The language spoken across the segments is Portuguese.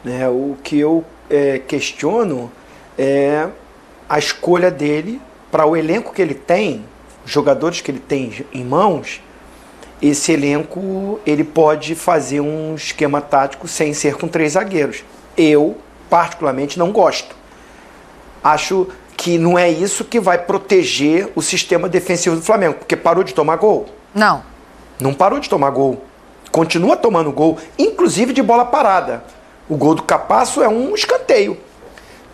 né? O que eu questiono é a escolha dele para o elenco que ele tem, jogadores que ele tem em mãos. Esse elenco ele pode fazer um esquema tático sem ser com 3 zagueiros. Eu, particularmente, não gosto. Acho que não é isso que vai proteger o sistema defensivo do Flamengo, porque parou de tomar gol? Não. Não parou de tomar gol. Continua tomando gol, inclusive de bola parada. O gol do Capasso é um escanteio.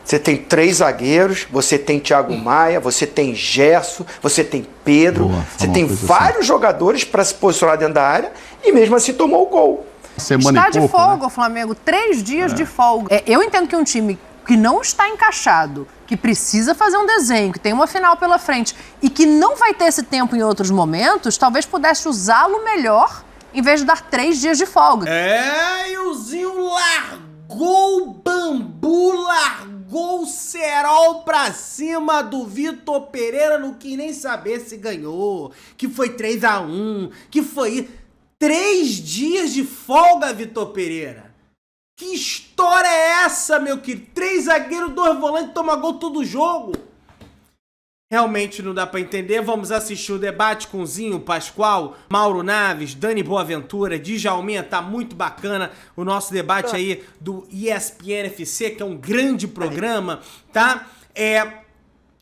Você tem 3 zagueiros, você tem Thiago Maia, você tem Gerson, você tem Pedro, você tem vários jogadores para se posicionar dentro da área e mesmo assim tomou o gol. Está de folga, né? O Flamengo, 3 dias de folga. Eu entendo que um time que não está encaixado, que precisa fazer um desenho, que tem uma final pela frente e que não vai ter esse tempo em outros momentos, talvez pudesse usá-lo melhor em vez de dar 3 dias de folga. E o Zinho largou o bambu, largou o cerol pra cima do Vitor Pereira, não quis nem saber se ganhou, que foi 3-1, que foi 3 dias de folga, Vitor Pereira. Que história é essa, meu querido? 3 zagueiros, 2 volantes, toma gol todo jogo. Realmente não dá pra entender. Vamos assistir o debate com Zinho, Pascoal, Mauro Naves, Dani Boaventura, Djalminha. Tá muito bacana o nosso debate aí do ESPN FC, que é um grande programa, tá?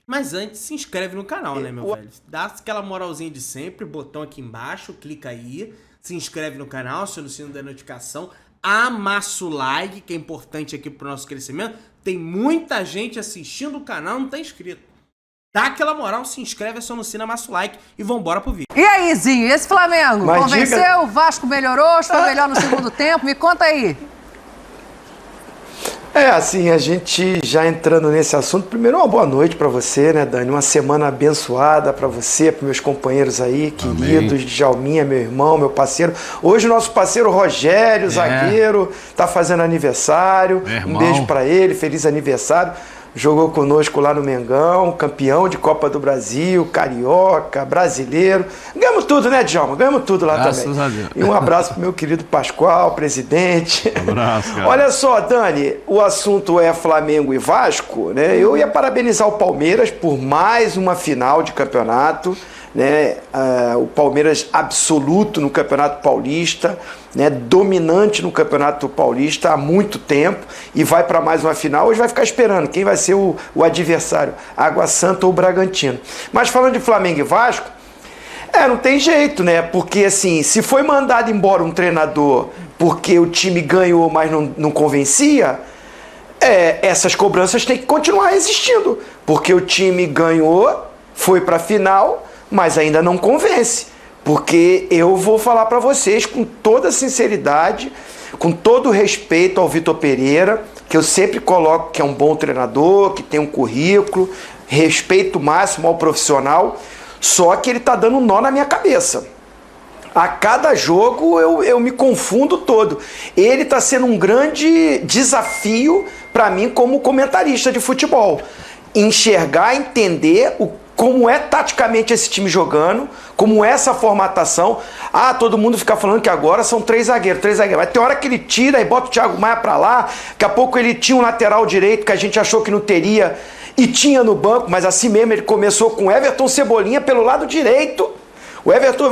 Mas antes, se inscreve no canal, né, meu velho? Dá aquela moralzinha de sempre, botão aqui embaixo, clica aí, se inscreve no canal, aciona o sino da notificação, amassa o like, que é importante aqui pro nosso crescimento. Tem muita gente assistindo o canal, não tá inscrito. Dá aquela moral, se inscreve, aciona o sino, amassa o like e vambora pro vídeo. E aí, Zinho, esse Flamengo? Mas convenceu? O Vasco melhorou? Foi melhor no segundo tempo? Me conta aí. Assim, a gente já entrando nesse assunto, primeiro uma boa noite para você, né, Dani? Uma semana abençoada para você, para meus companheiros aí, queridos, Djalminha, meu irmão, meu parceiro. Hoje o nosso parceiro Rogério, zagueiro, tá fazendo aniversário. Um beijo para ele, feliz aniversário. Jogou conosco lá no Mengão, campeão de Copa do Brasil, carioca, brasileiro. Ganhamos tudo, né, Djalma? Ganhamos tudo lá também. Graças a Deus. E um abraço pro meu querido Pascoal, presidente. Um abraço, cara. Olha só, Dani, o assunto é Flamengo e Vasco, né? Eu ia parabenizar o Palmeiras por mais uma final de campeonato, né? O Palmeiras absoluto no Campeonato Paulista, né? Dominante no Campeonato Paulista há muito tempo e vai para mais uma final. Hoje vai ficar esperando quem vai ser o adversário, Água Santa ou Bragantino. Mas falando de Flamengo e Vasco, não tem jeito, né? Porque assim, se foi mandado embora um treinador porque o time ganhou, mas não convencia, essas cobranças têm que continuar existindo, porque o time ganhou, foi para a final, mas ainda não convence. Porque eu vou falar para vocês com toda sinceridade, com todo respeito ao Vitor Pereira, que eu sempre coloco que é um bom treinador, que tem um currículo, respeito máximo ao profissional, só que ele tá dando um nó na minha cabeça. A cada jogo eu me confundo todo. Ele está sendo um grande desafio para mim como comentarista de futebol. Enxergar, entender como é taticamente esse time jogando, como é essa formatação. Todo mundo fica falando que agora são 3 zagueiros. Mas tem hora que ele tira e bota o Thiago Maia para lá. Daqui a pouco ele tinha um lateral direito que a gente achou que não teria e tinha no banco, mas assim mesmo ele começou com Everton Cebolinha pelo lado direito. O Everton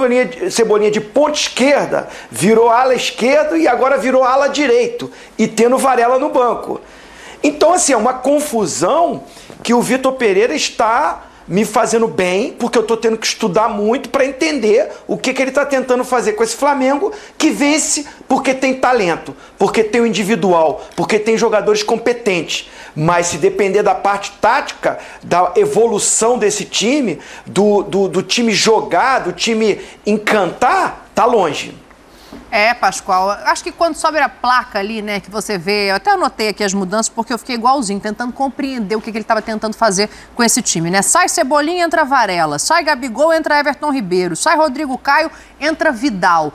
Cebolinha de ponta esquerda virou ala esquerdo e agora virou ala direito, e tendo Varela no banco. Então, assim, é uma confusão que o Vitor Pereira está me fazendo bem, porque eu estou tendo que estudar muito para entender o que ele está tentando fazer com esse Flamengo, que vence porque tem talento, porque tem o individual, porque tem jogadores competentes. Mas se depender da parte tática, da evolução desse time, do time jogar, do time encantar, tá longe. Pascoal, acho que quando sobe a placa ali, né, que você vê, eu até anotei aqui as mudanças porque eu fiquei igualzinho, tentando compreender o que ele estava tentando fazer com esse time, né? Sai Cebolinha, entra Varela, sai Gabigol, entra Everton Ribeiro, sai Rodrigo Caio, entra Vidal.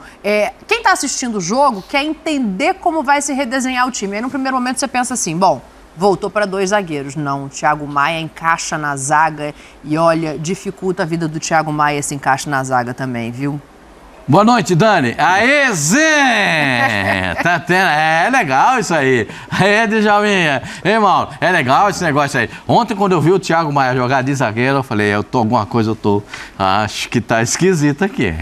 Quem está assistindo o jogo quer entender como vai se redesenhar o time. Aí no primeiro momento você pensa assim, bom, voltou para 2 zagueiros. Não, o Thiago Maia encaixa na zaga e olha, dificulta a vida do Thiago Maia esse encaixe na zaga também, viu? Boa noite, Dani. Aê, Zé! Tá tendo... É legal isso aí. Aê, Djalminha. Ei, Mauro, é legal esse negócio aí. Ontem, quando eu vi o Thiago Maia jogar de zagueiro, eu falei, acho que tá esquisito aqui.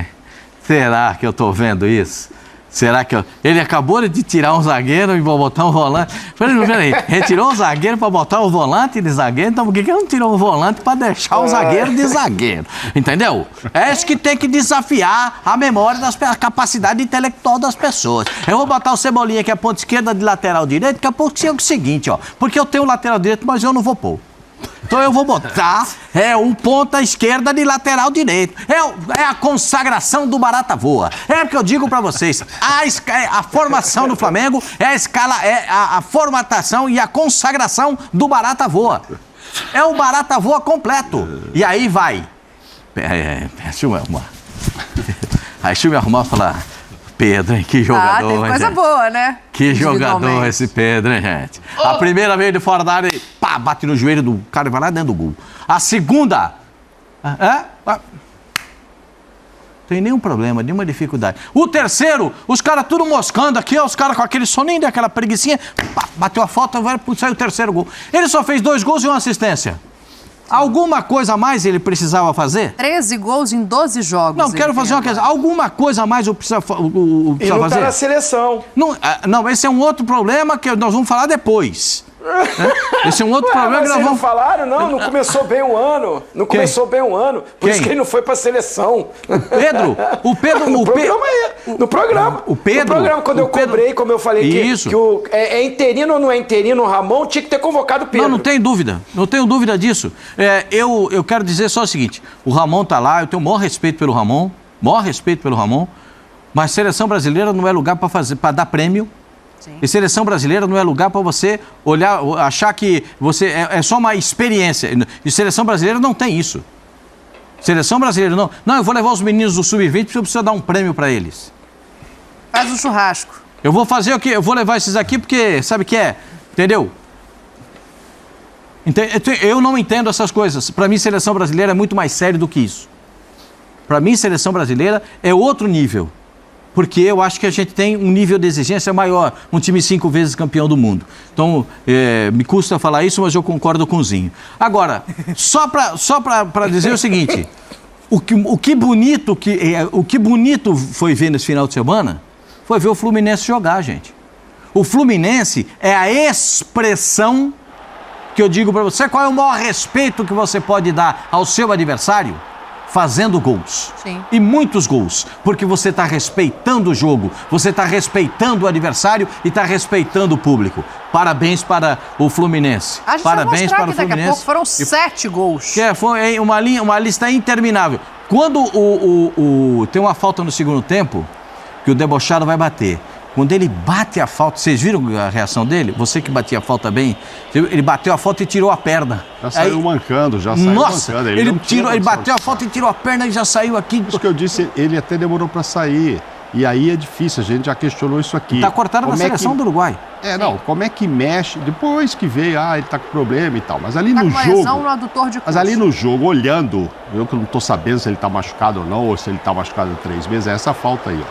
Será que eu tô vendo isso? Será que ele acabou de tirar um zagueiro e botar um volante? Peraí, retirou um zagueiro para botar o volante de zagueiro, então por que não tirou um volante para deixar o zagueiro de zagueiro? Entendeu? É isso que tem que desafiar a memória, a capacidade intelectual das pessoas. Eu vou botar o Cebolinha, que é a ponta esquerda de lateral direito, daqui a pouco é o seguinte, ó, porque eu tenho o lateral direito, mas eu não vou pôr. Então eu vou botar um ponta esquerda de lateral direito. É a consagração do Barata Voa. É o que eu digo pra vocês. A formação do Flamengo é a escala, a formatação e a consagração do Barata Voa. É o Barata Voa completo. E aí vai. Deixa eu me arrumar e falar. Pedro, hein? Que jogador, tem coisa boa, né? Que jogador esse Pedro, hein, gente? A primeira vez de fora da área, pá, bate no joelho do cara e vai lá dentro do gol. A segunda, tem nenhum problema, nenhuma dificuldade. O terceiro, os caras tudo moscando aqui, ó, os caras com aquele soninho, aquela preguicinha, pá, bateu a falta, saiu o terceiro gol. Ele só fez 2 gols e 1 assistência. Alguma coisa a mais ele precisava fazer? 13 gols em 12 jogos. Não, quero fazer uma questão. Alguma coisa a mais eu preciso fazer? Ele não tá na seleção. Não, esse é um outro problema que nós vamos falar depois. Esse é um outro problema que nós vamos... não falaram, não começou bem o ano. Não começou bem o ano. Por isso que ele não foi pra seleção. No programa, quando eu cobrei, como eu falei, que é interino ou não é interino, o Ramon tinha que ter convocado o Pedro. Não tenho dúvida. Não tenho dúvida disso. Eu quero dizer só o seguinte, o Ramon tá lá, eu tenho o maior respeito pelo Ramon, mas seleção brasileira não é lugar para dar prêmio. Sim. E seleção brasileira não é lugar para você olhar, achar que você é só uma experiência. E seleção brasileira não tem isso. Seleção brasileira não. Não, eu vou levar os meninos do Sub-20 porque eu preciso dar um prêmio para eles. Faz um churrasco. Eu vou fazer o quê? Eu vou levar esses aqui porque sabe o que é? Entendeu? Eu não entendo essas coisas. Para mim, seleção brasileira é muito mais sério do que isso. Para mim, seleção brasileira é outro nível. Porque eu acho que a gente tem um nível de exigência maior, um time 5 vezes campeão do mundo. Então, me custa falar isso, mas eu concordo com o Zinho. Agora, só para dizer o seguinte, o que bonito foi ver nesse final de semana foi ver o Fluminense jogar, gente. O Fluminense é a expressão que eu digo para você, qual é o maior respeito que você pode dar ao seu adversário? Fazendo gols. Sim. E muitos gols, porque você está respeitando o jogo, você está respeitando o adversário e está respeitando o público. Parabéns para o Fluminense. Parabéns para o Fluminense. Daqui a pouco foram 7 gols. Foi uma lista interminável. Quando tem uma falta no segundo tempo, que o debochado vai bater. Quando ele bate a falta, vocês viram a reação dele? Você que batia a falta bem, ele bateu a falta e tirou a perna. Já saiu mancando, Nossa, ele bateu a falta e tirou a perna e já saiu aqui. Isso que eu disse, ele até demorou para sair. E aí é difícil, a gente já questionou isso aqui. Tá cortado na seleção do Uruguai. Como é que mexe, depois que veio, ele tá com problema e tal. Mas ali tá no com jogo. Lesão no adutor de mas ali no jogo, olhando, eu que não tô sabendo se ele tá machucado ou não, ou se ele tá machucado há 3 meses, é essa falta aí,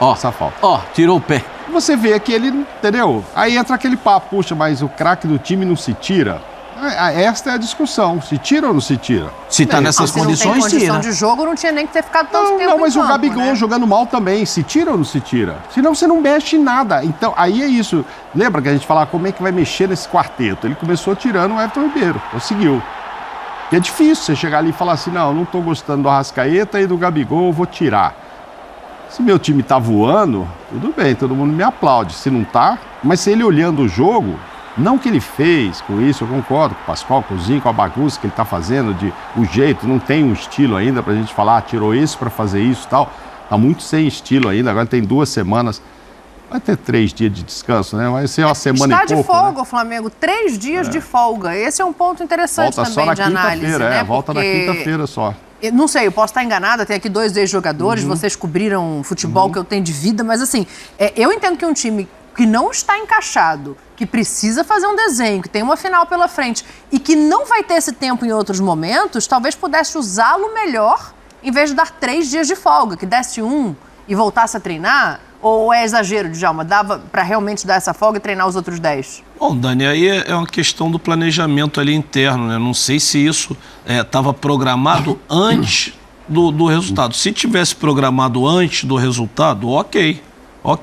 ó. Essa falta. Tirou o pé. Você vê que ele, entendeu? Aí entra aquele papo, puxa, mas o craque do time não se tira. Esta é a discussão, se tira ou não se tira? Se tá nessas condições, tira. Se não tem condição de jogo, não tinha nem que ter ficado tanto tempo. Não, mas o Gabigol jogando mal também, se tira ou não se tira? Senão você não mexe em nada. Então, aí é isso. Lembra que a gente falava como é que vai mexer nesse quarteto? Ele começou tirando o Everton Ribeiro, conseguiu. Porque é difícil você chegar ali e falar assim, não tô gostando do Arrascaeta e do Gabigol, eu vou tirar. Se meu time tá voando, tudo bem, todo mundo me aplaude. Se não tá, mas se ele olhando o jogo, não que ele fez com isso, eu concordo com o Pascoal, com o Zinho, com a bagunça que ele tá fazendo, o jeito, não tem um estilo ainda pra gente falar, tirou isso pra fazer isso e tal. Tá muito sem estilo ainda, agora tem 2 semanas. Vai ter 3 dias de descanso, né? Vai ser uma semana e pouco. Está de folga, o Flamengo. 3 dias de folga. Esse é um ponto interessante volta também só na de análise, né? Volta na quinta-feira só. Eu não sei, eu posso estar enganada, tem aqui 2 ex-jogadores, vocês cobriram o futebol que eu tenho de vida, mas assim, eu entendo que um time que não está encaixado, que precisa fazer um desenho, que tem uma final pela frente e que não vai ter esse tempo em outros momentos, talvez pudesse usá-lo melhor em vez de dar 3 dias de folga, que desse 1 e voltasse a treinar? Ou é exagero, Djalma? Dava para realmente dar essa folga e treinar os outros 10? Bom, Dani, aí é uma questão do planejamento ali interno, né? Não sei se isso estava programado antes do resultado. Se tivesse programado antes do resultado, ok.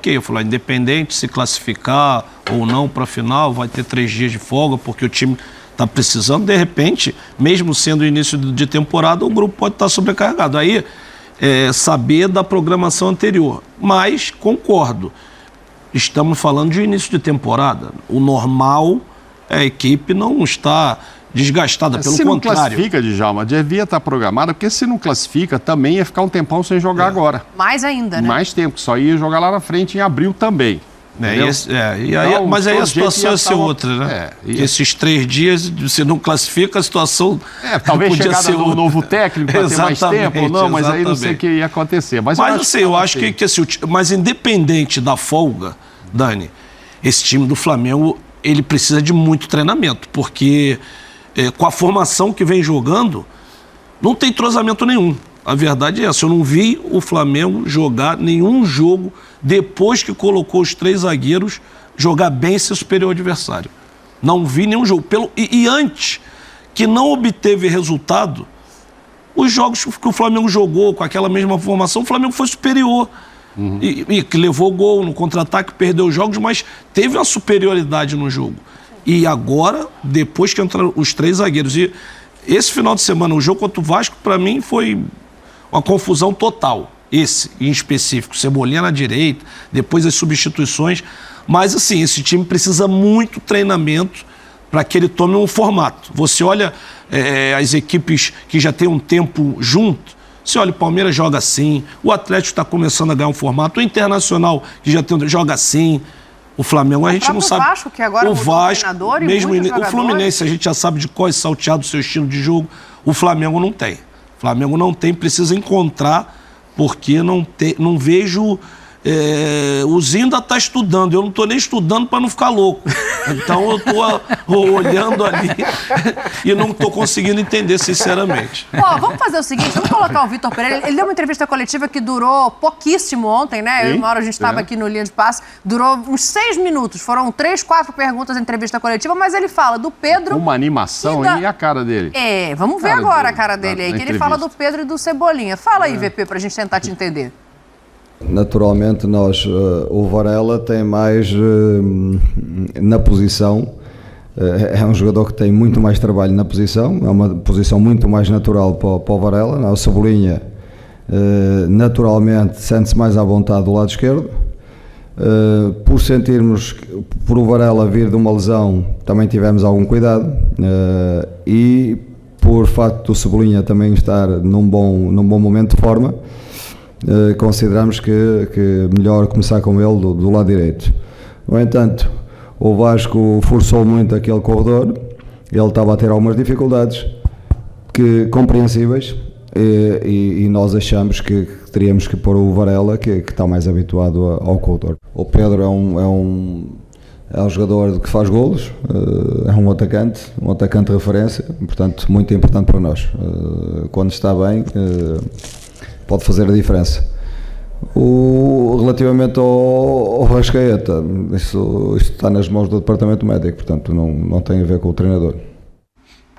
Eu falei, independente se classificar ou não para a final, vai ter 3 dias de folga, porque o time está precisando. De repente, mesmo sendo início de temporada, o grupo pode estar sobrecarregado. Aí, saber da programação anterior. Mas, concordo, estamos falando de início de temporada. O normal é a equipe não estar desgastada, pelo se contrário. Se não classifica, Djalma, devia estar programada, porque se não classifica, também ia ficar um tempão sem jogar agora. Mais ainda, né? Mais tempo, só ia jogar lá na frente em abril também. Então, mas aí a situação ia ser outra, né? Esses 3 dias, você não classifica, a situação talvez podia chegada ser do novo técnico para ter mais tempo ou não, mas aí não sei o que ia acontecer. Mas eu acho que assim, mas independente da folga, Dani, esse time do Flamengo, ele precisa de muito treinamento, porque com a formação que vem jogando, não tem entrosamento nenhum. A verdade é essa, eu não vi o Flamengo jogar nenhum jogo depois que colocou os 3 zagueiros jogar bem seu superior adversário. Não vi nenhum jogo. E antes, que não obteve resultado, os jogos que o Flamengo jogou com aquela mesma formação, o Flamengo foi superior. E que levou gol no contra-ataque, perdeu os jogos, mas teve uma superioridade no jogo. E agora, depois que entraram os 3 zagueiros, e esse final de semana, o jogo contra o Vasco, para mim, foi uma confusão total. Esse, em específico, Cebolinha na direita, depois as substituições. Mas, assim, esse time precisa muito treinamento para que ele tome um formato. Você olha as equipes que já têm um tempo junto, você olha, o Palmeiras joga assim, o Atlético está começando a ganhar um formato, o Internacional, que já tem joga assim, o Flamengo a gente não sabe. O Vasco, que agora o Vasco, treinador e mesmo o Fluminense, a gente já sabe de qual é salteado o seu estilo de jogo, o Flamengo não tem. O Flamengo não tem, precisa encontrar, porque não vejo... o Zinho ainda está estudando, eu não estou nem estudando para não ficar louco. Então eu estou olhando ali e não estou conseguindo entender, sinceramente. Vamos fazer o seguinte, vamos colocar o Vitor Pereira. Ele deu uma entrevista coletiva que durou pouquíssimo ontem, né? Eu e uma hora a gente estava aqui no Linha de Passe, durou uns 6 minutos, foram 3, 4 perguntas na entrevista coletiva, mas ele fala do Pedro... Uma animação, e a cara dele? Vamos ver agora a cara dele aí, que ele fala do Pedro e do Cebolinha. Fala aí, VP, para a gente tentar te entender. Naturalmente, o Varela tem mais na posição, é um jogador que tem muito mais trabalho na posição, é uma posição muito mais natural para o Varela. O Cebolinha, naturalmente, sente-se mais à vontade do lado esquerdo. Por o Varela vir de uma lesão, também tivemos algum cuidado, e por facto do Cebolinha também estar num bom momento de forma, consideramos que melhor começar com ele do lado direito. No entanto, o Vasco forçou muito aquele corredor, ele estava a ter algumas dificuldades compreensíveis, e nós achamos que teríamos que pôr o Varela, que está mais habituado ao corredor. O Pedro é um jogador que faz golos, é um atacante de referência, portanto muito importante para nós. Quando está bem, pode fazer a diferença. Relativamente ao Arrascaeta, isso está nas mãos do departamento médico, portanto não tem a ver com o treinador.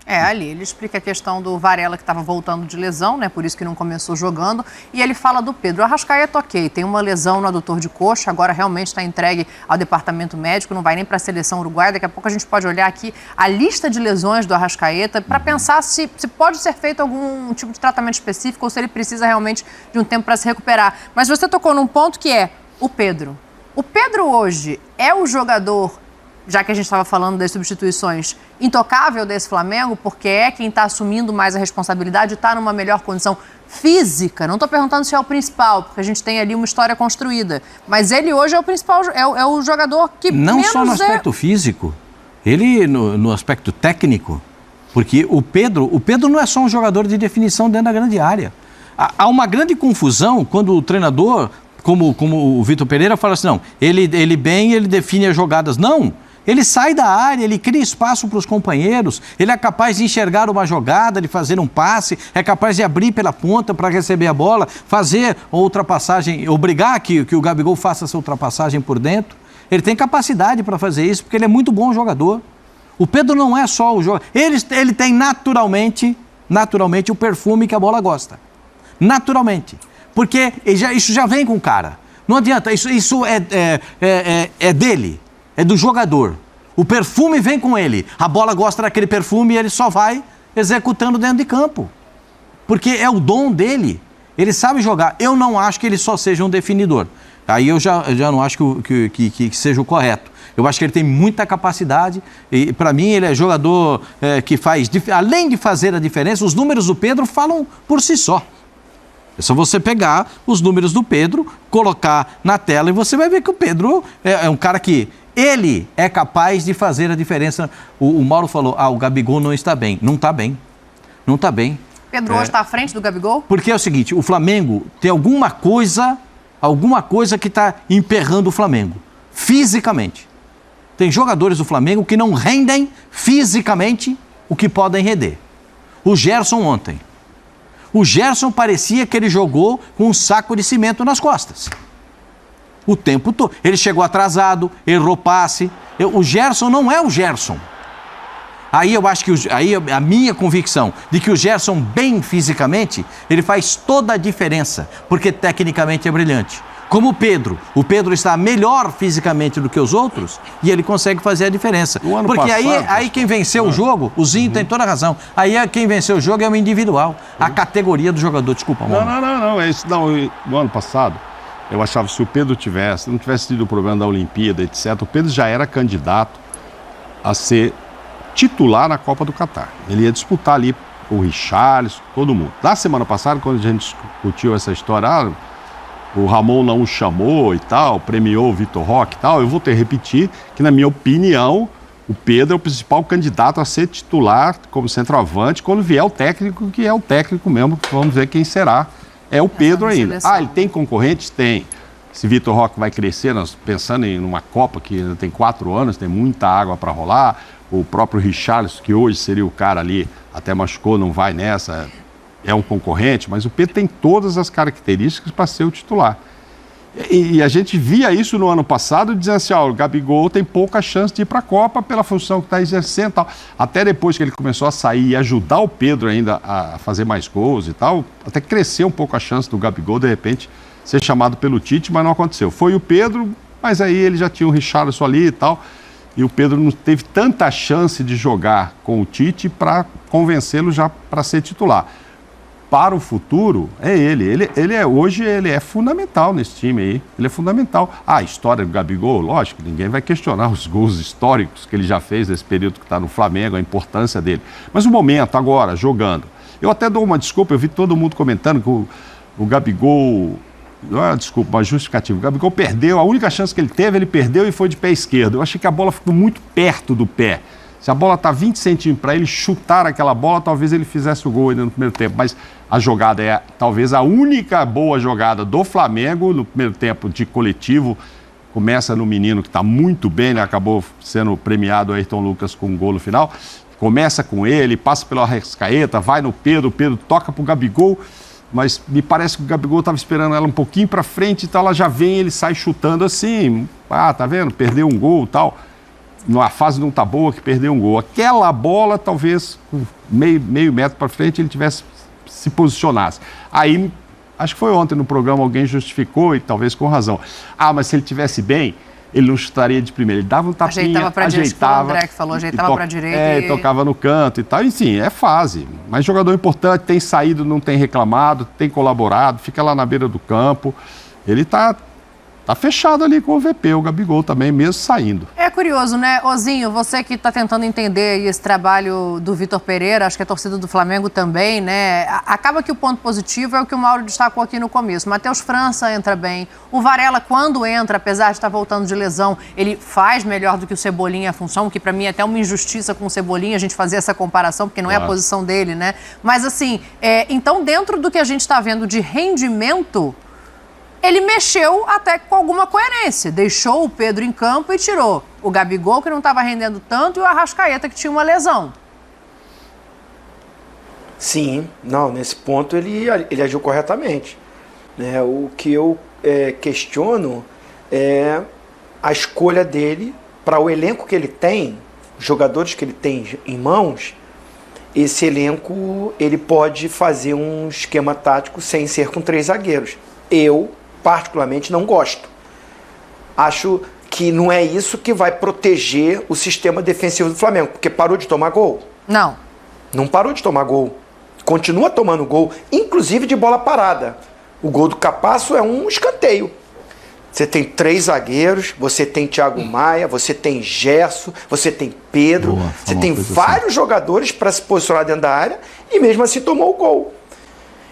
Ali ele explica a questão do Varela, que estava voltando de lesão, né? Por isso que não começou jogando. E ele fala do Pedro. O Arrascaeta, ok, tem uma lesão no adutor de coxa, agora realmente está entregue ao departamento médico, não vai nem para a seleção uruguaia. Daqui a pouco a gente pode olhar aqui a lista de lesões do Arrascaeta para pensar se pode ser feito algum tipo de tratamento específico ou se ele precisa realmente de um tempo para se recuperar. Mas você tocou num ponto que é o Pedro. O Pedro hoje é o jogador, já que a gente estava falando das substituições, intocável desse Flamengo, porque é quem está assumindo mais a responsabilidade e está numa melhor condição física. Não estou perguntando se é o principal, porque a gente tem ali uma história construída. Mas ele hoje é o principal, é o jogador que não menos só no aspecto físico, ele no aspecto técnico, porque o Pedro não é só um jogador de definição dentro da grande área. Há uma grande confusão quando o treinador, como o Vitor Pereira, fala assim, não, ele define as jogadas. Não! Ele sai da área, ele cria espaço para os companheiros, ele é capaz de enxergar uma jogada, de fazer um passe, é capaz de abrir pela ponta para receber a bola, fazer ultrapassagem, obrigar que o Gabigol faça essa ultrapassagem por dentro. Ele tem capacidade para fazer isso, porque ele é muito bom jogador. O Pedro não é só o jogador, ele tem naturalmente o perfume que a bola gosta. Naturalmente. Porque isso já vem com o cara. Não adianta, isso é dele. É do jogador. O perfume vem com ele. A bola gosta daquele perfume e ele só vai executando dentro de campo. Porque é o dom dele. Ele sabe jogar. Eu não acho que ele só seja um definidor. Aí eu já não acho que seja o correto. Eu acho que ele tem muita capacidade. E para mim ele é jogador que faz... Além de fazer a diferença, os números do Pedro falam por si só. É só você pegar os números do Pedro, colocar na tela e você vai ver que o Pedro é um cara que... Ele é capaz de fazer a diferença. O Mauro falou, o Gabigol não está bem. Não está bem. Não está bem. Pedro hoje está à frente do Gabigol? Porque é o seguinte, o Flamengo tem alguma coisa que está emperrando o Flamengo. Fisicamente. Tem jogadores do Flamengo que não rendem fisicamente o que podem render. O Gerson ontem. O Gerson parecia que ele jogou com um saco de cimento nas costas. O tempo todo. Ele chegou atrasado, errou passe. O Gerson não é o Gerson. Aí eu acho que a minha convicção de que o Gerson, bem fisicamente, ele faz toda a diferença, porque tecnicamente é brilhante. Como o Pedro está melhor fisicamente do que os outros e ele consegue fazer a diferença. Porque aí quem venceu o jogo, o Zinho tem toda a razão, aí quem venceu o jogo é o individual, a categoria do jogador. Desculpa, mano. Não, é isso. Não, no ano passado, eu achava que se o Pedro não tivesse tido o problema da Olimpíada, etc., o Pedro já era candidato a ser titular na Copa do Catar. Ele ia disputar ali o Richarlison, todo mundo. Na semana passada, quando a gente discutiu essa história, o Ramon não o chamou e tal, premiou o Vitor Roque e tal, eu vou ter que repetir que, na minha opinião, o Pedro é o principal candidato a ser titular como centroavante quando vier o técnico, que é o técnico mesmo, vamos ver quem será. É o Pedro ainda. Ele tem concorrentes? Tem. Esse Vitor Roque vai crescer, nós pensando em uma Copa que ainda tem 4 anos, tem muita água para rolar. O próprio Richarlison, que hoje seria o cara ali, até machucou, não vai nessa, é um concorrente, mas o Pedro tem todas as características para ser o titular. E a gente via isso no ano passado, dizendo assim, o Gabigol tem pouca chance de ir para a Copa pela função que está exercendo e tal. Até depois que ele começou a sair e ajudar o Pedro ainda a fazer mais gols e tal, até cresceu um pouco a chance do Gabigol, de repente, ser chamado pelo Tite, mas não aconteceu. Foi o Pedro, mas aí ele já tinha o Richarlison ali e tal, e o Pedro não teve tanta chance de jogar com o Tite para convencê-lo já para ser titular. Para o futuro, é ele. Hoje ele é fundamental nesse time aí. Ele é fundamental. A história do Gabigol, lógico, ninguém vai questionar os gols históricos que ele já fez nesse período que está no Flamengo, a importância dele. Mas o momento, agora, jogando. Eu até dou uma desculpa, eu vi todo mundo comentando que o Gabigol... Não é desculpa, mas justificativo. O Gabigol perdeu, a única chance que ele teve, ele perdeu e foi de pé esquerdo. Eu achei que a bola ficou muito perto do pé. Se a bola está 20 centímetros para ele chutar aquela bola, talvez ele fizesse o gol ainda no primeiro tempo. Mas a jogada é talvez a única boa jogada do Flamengo no primeiro tempo de coletivo. Começa no menino que está muito bem, né? Acabou sendo premiado o Ayrton Lucas com um gol no final. Começa com ele, passa pela Arrascaeta, vai no Pedro, o Pedro toca para o Gabigol. Mas me parece que o Gabigol estava esperando ela um pouquinho para frente, então ela já vem, ele sai chutando assim. Tá vendo? Perdeu um gol e tal. A fase não está boa que perdeu um gol. Aquela bola, talvez, meio metro para frente, ele se posicionasse. Aí, acho que foi ontem no programa, alguém justificou, e talvez com razão. Mas se ele estivesse bem, ele não chutaria de primeira. Ele dava um tapinha, ajeitava. O André que falou, ajeitava para a direita. E tocava no canto e tal. Enfim, é fase. Mas jogador importante, tem saído, não tem reclamado, tem colaborado, fica lá na beira do campo. Ele está fechado ali com o VP, o Gabigol também, mesmo saindo. É curioso, né? Ozinho, você que está tentando entender esse trabalho do Vitor Pereira, acho que a torcida do Flamengo também, né? Acaba que o ponto positivo é o que o Mauro destacou aqui no começo. Matheus França entra bem. O Varela, quando entra, apesar de estar voltando de lesão, ele faz melhor do que o Cebolinha a função, que para mim é até uma injustiça com o Cebolinha a gente fazer essa comparação, porque não é a posição dele, né? Mas assim, então dentro do que a gente está vendo de rendimento, ele mexeu até com alguma coerência. Deixou o Pedro em campo e tirou O Gabigol, que não estava rendendo tanto, e o Arrascaeta, que tinha uma lesão. Sim, não, nesse ponto ele agiu corretamente. Né? O que eu questiono é a escolha dele para o elenco que ele tem, os jogadores que ele tem em mãos. Esse elenco ele pode fazer um esquema tático sem ser com 3 zagueiros. Eu, particularmente, não gosto. Acho que não é isso que vai proteger o sistema defensivo do Flamengo, porque parou de tomar gol. Não. Não parou de tomar gol. Continua tomando gol, inclusive de bola parada. O gol do Capasso é um escanteio. Você tem 3 zagueiros, você tem Thiago Maia, você tem Gerson, você tem Pedro, você tem vários jogadores para se posicionar dentro da área e mesmo assim tomou o gol.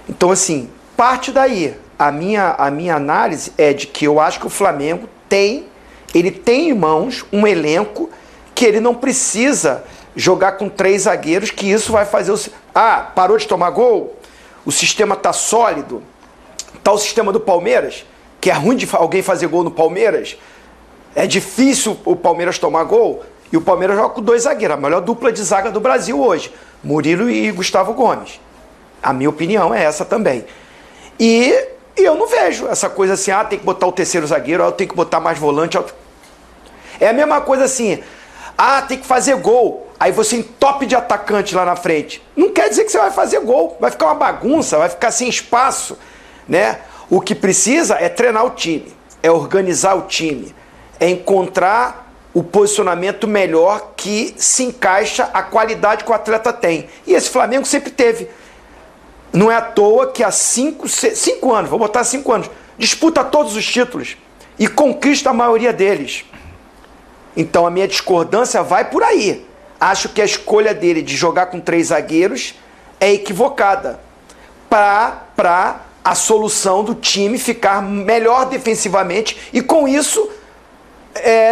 Então, assim, parte daí. A minha análise é de que eu acho que o Flamengo tem em mãos um elenco que ele não precisa jogar com 3 zagueiros, que isso vai fazer parou de tomar gol? O sistema tá sólido? Tá o sistema do Palmeiras, que é ruim de alguém fazer gol no Palmeiras? É difícil o Palmeiras tomar gol? E o Palmeiras joga com 2 zagueiros, a melhor dupla de zaga do Brasil hoje, Murilo e Gustavo Gomes. A minha opinião é essa também. E eu não vejo essa coisa assim, tem que botar o 3º zagueiro, eu tenho que botar mais volante. É a mesma coisa assim, tem que fazer gol, aí você entope de atacante lá na frente. Não quer dizer que você vai fazer gol, vai ficar uma bagunça, vai ficar sem espaço, né? O que precisa é treinar o time, é organizar o time, é encontrar o posicionamento melhor que se encaixa a qualidade que o atleta tem. E esse Flamengo sempre teve. Não é à toa que há 5 anos, vou botar 5 anos, disputa todos os títulos e conquista a maioria deles. Então a minha discordância vai por aí. Acho que a escolha dele de jogar com 3 zagueiros é equivocada para a solução do time ficar melhor defensivamente e com isso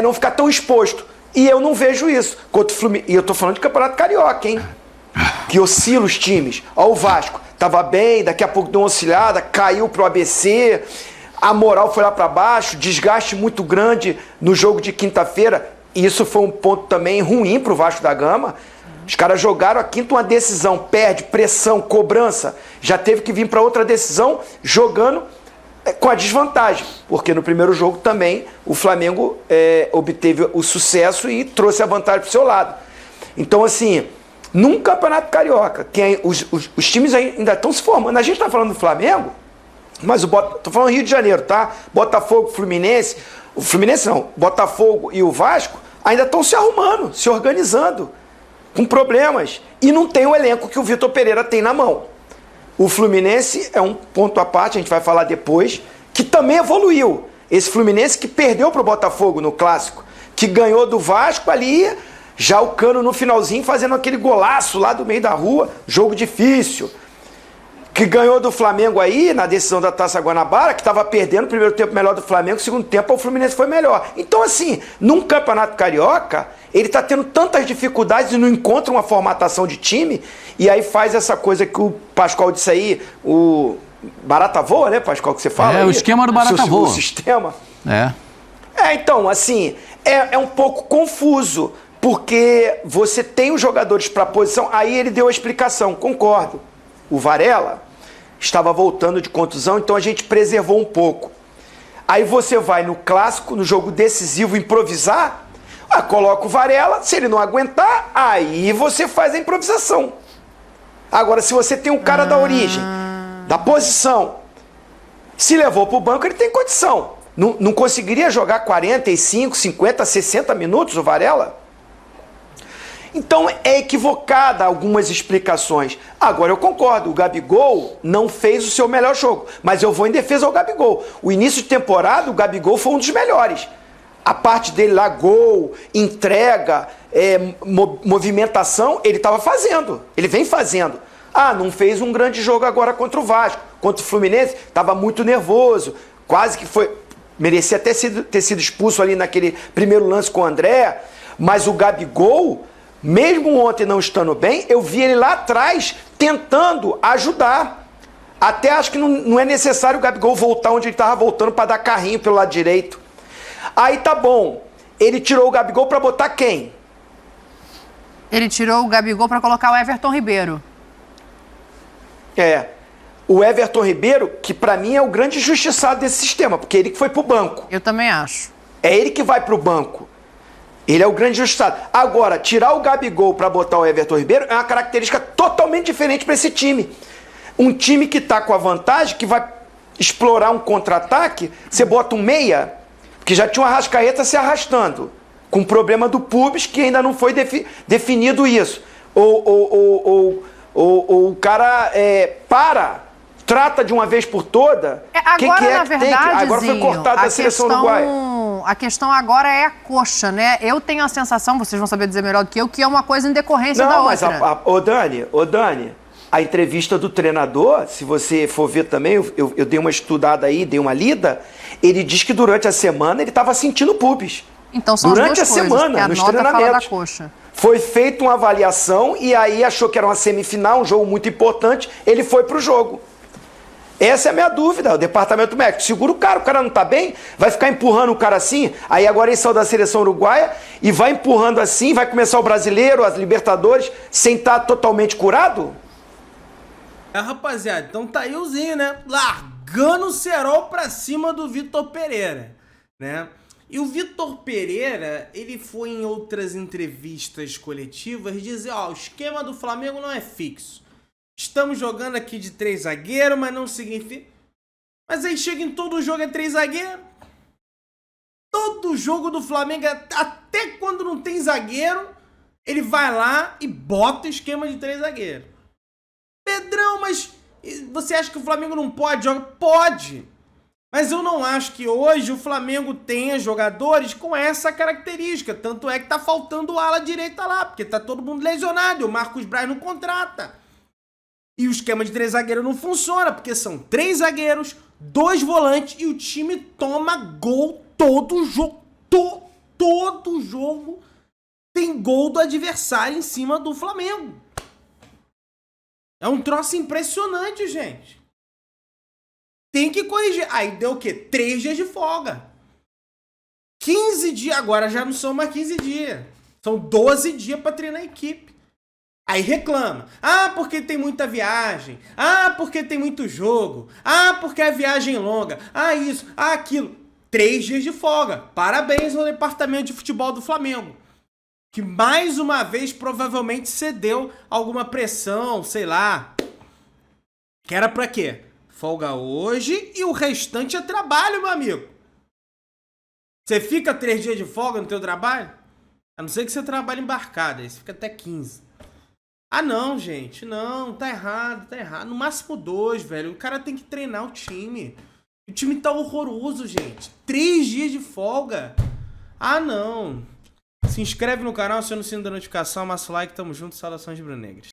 não ficar tão exposto. E eu não vejo isso. E eu tô falando de Campeonato Carioca, hein? Que oscila os times. Ó, o Vasco tava bem, daqui a pouco deu uma oscilada, caiu pro ABC, a moral foi lá para baixo, desgaste muito grande no jogo de quinta-feira. E isso foi um ponto também ruim pro Vasco da Gama. Os caras jogaram a quinta uma decisão, perde, pressão, cobrança. Já teve que vir para outra decisão jogando com a desvantagem. Porque no primeiro jogo também o Flamengo obteve o sucesso e trouxe a vantagem pro seu lado. Então, assim, num Campeonato Carioca, os times ainda estão se formando. A gente está falando do Flamengo, mas tô falando Rio de Janeiro, tá? Botafogo, Fluminense. O Fluminense não, Botafogo e o Vasco ainda estão se arrumando, se organizando, com problemas. E não tem o elenco que o Vitor Pereira tem na mão. O Fluminense é um ponto à parte, a gente vai falar depois, que também evoluiu. Esse Fluminense que perdeu para o Botafogo no Clássico, que ganhou do Vasco ali, já o Cano no finalzinho fazendo aquele golaço lá do meio da rua, jogo difícil. Que ganhou do Flamengo aí, na decisão da Taça Guanabara, que estava perdendo o primeiro tempo melhor do Flamengo, o segundo tempo o Fluminense foi melhor. Então, assim, num Campeonato Carioca, ele está tendo tantas dificuldades e não encontra uma formatação de time, e aí faz essa coisa que o Pascoal disse aí, o barata voa, né, Pascoal, que você fala? O esquema do barata voa. O sistema. É. Então, assim, é um pouco confuso, porque você tem os jogadores para a posição, aí ele deu a explicação, concordo. O Varela estava voltando de contusão, então a gente preservou um pouco. Aí você vai no clássico, no jogo decisivo, improvisar, coloca o Varela, se ele não aguentar, aí você faz a improvisação. Agora, se você tem um cara da origem, da posição, se levou para o banco, ele tem condição. Não conseguiria jogar 45, 50, 60 minutos o Varela? Então é equivocada algumas explicações. Agora eu concordo, o Gabigol não fez o seu melhor jogo, mas eu vou em defesa ao Gabigol. O início de temporada, o Gabigol foi um dos melhores. A parte dele lá, gol, entrega, movimentação, ele estava fazendo, ele vem fazendo. Não fez um grande jogo agora contra o Vasco, contra o Fluminense, estava muito nervoso, quase que foi, merecia até ter sido expulso ali naquele primeiro lance com o André, mas o Gabigol, mesmo ontem não estando bem, eu vi ele lá atrás tentando ajudar. Até acho que não é necessário o Gabigol voltar onde ele estava voltando para dar carrinho pelo lado direito. Aí tá bom. ele tirou o Gabigol pra botar quem? Ele tirou o Gabigol pra colocar o Everton Ribeiro. O Everton Ribeiro, que pra mim é o grande injustiçado desse sistema, porque ele que foi pro banco. Eu também acho. É ele que vai pro banco. Ele é o grande injustiçado. Agora, tirar o Gabigol pra botar o Everton Ribeiro é uma característica totalmente diferente pra esse time. Um time que tá com a vantagem, que vai explorar um contra-ataque, você bota um meia, que já tinha uma Arrascaeta se arrastando, com o problema do pubis, que ainda não foi definido isso. Ou o cara trata de uma vez por toda. Agora, na verdade, agora foi cortado da seleção uruguaia. A questão agora é a coxa, né? Eu tenho a sensação, vocês vão saber dizer melhor do que eu, que é uma coisa em decorrência da outra. Mas, ô Dani, a entrevista do treinador, se você for ver também, eu dei uma estudada aí, dei uma lida, ele diz que durante a semana ele estava sentindo pubis. Então são durante as duas a coisas, semana, a nos nota treinamentos. fala da coxa. Foi feita uma avaliação e aí achou que era uma semifinal, um jogo muito importante, ele foi pro jogo. Essa é a minha dúvida, o departamento médico. Segura o cara não tá bem, vai ficar empurrando o cara assim, aí agora ele saiu da seleção uruguaia e vai empurrando assim, vai começar o brasileiro, as Libertadores, sem estar totalmente curado? Rapaziada, então tá aí o Zinho, né? Largando o cerol pra cima do Vitor Pereira, né? E o Vitor Pereira, ele foi em outras entrevistas coletivas dizer, o esquema do Flamengo não é fixo. Estamos jogando aqui de 3 zagueiros, mas não significa... Mas aí chega em todo jogo é 3 zagueiros. Todo jogo do Flamengo, até quando não tem zagueiro, ele vai lá e bota o esquema de 3 zagueiros. Pedrão, mas você acha que o Flamengo não pode jogar? Pode! Mas eu não acho que hoje o Flamengo tenha jogadores com essa característica. Tanto é que tá faltando o ala direita lá, porque tá todo mundo lesionado e o Marcos Braz não contrata. E o esquema de 3 zagueiros não funciona, porque são 3 zagueiros, 2 volantes e o time toma gol todo jogo. Todo jogo tem gol do adversário em cima do Flamengo. É um troço impressionante, gente. Tem que corrigir. Aí deu o quê? 3 dias de folga. 15 dias. Agora já não são mais 15 dias. São 12 dias pra treinar a equipe. Aí reclama. Porque tem muita viagem. Porque tem muito jogo. Porque a viagem é longa. Isso. Aquilo. 3 dias de folga. Parabéns ao departamento de futebol do Flamengo. Que mais uma vez provavelmente cedeu alguma pressão, sei lá. Que era pra quê? Folga hoje e o restante é trabalho, meu amigo. Você fica 3 dias de folga no teu trabalho? A não ser que você trabalhe embarcado, aí você fica até 15. Não, gente, não, tá errado. No máximo 2, velho. O cara tem que treinar o time. O time tá horroroso, gente. 3 dias de folga. Não. Se inscreve no canal, aciona o sino da notificação, amassa o like, tamo junto, saudações rubro-negras.